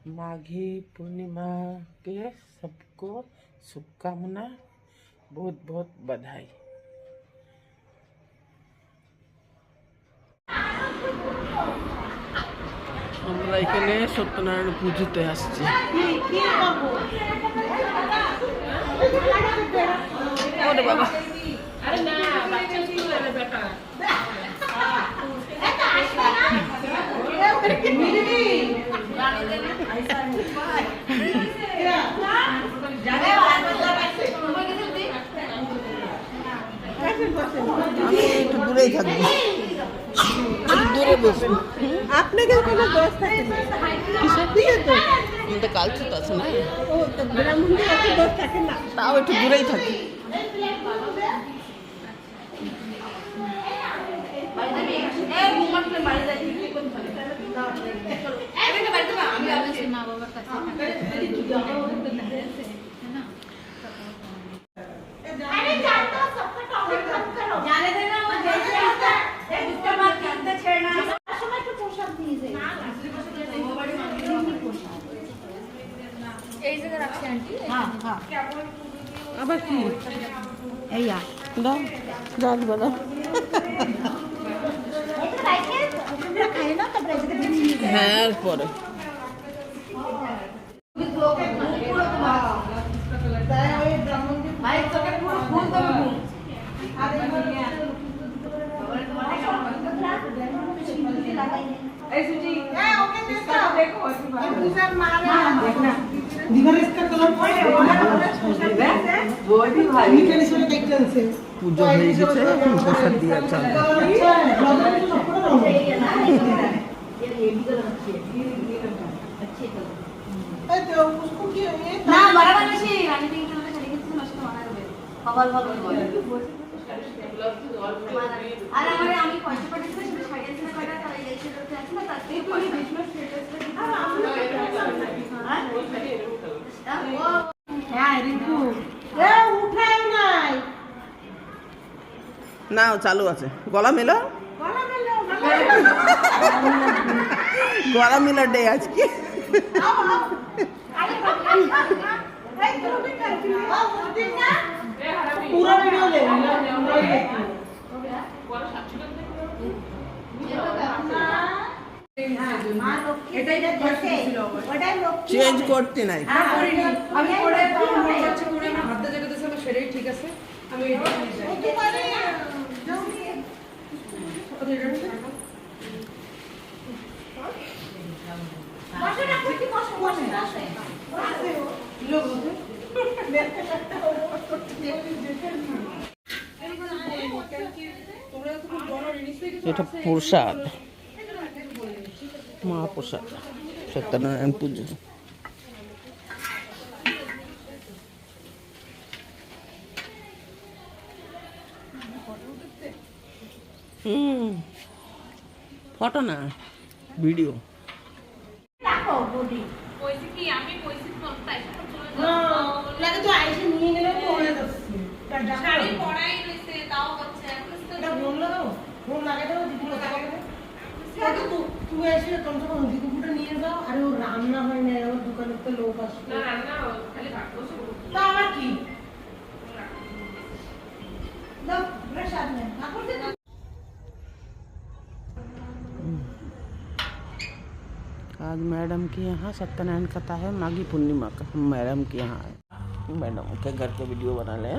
माघी पूर्णिमा के सबको शुभकामना, बहुत बहुत बधाई। আমরা এখানে সত্যনারায়ণ পুজোতে আসছি। ওরে বাবা, আরে না বাচ্চা ছিল রে বেটা। আমি একটু দূরেই থাকবো, দূরে বসবো। আপনাকে কোনো দোষ থাকে না, তো কালচুত আছে না, দোষ থাকে না, তাও একটু দূরেই থাকি। আবার কি এই দাও দাও দাও হ্যাঁ পরে পুজো হয়ে গেছে, প্রসাদ দিয়ে চাল না চালু আছে। গলা মেলো, গলা মেলা ডে আজকে। চেঞ্জ করতে নাই, সেটাই ঠিক আছে। আমি এটা প্রসাদ, মহাপ্রসাদ সত্যনারায়ণ পুজো। ফটো না ভিডিও। রান্না হয় না, দোকানে তো লোক আসবে। आज मैडम के यहाँ सत्यनारायण कथा है, माघी पूर्णिमा का। हम मैडम के यहाँ आए, मैडम के घर के वीडियो बना ले।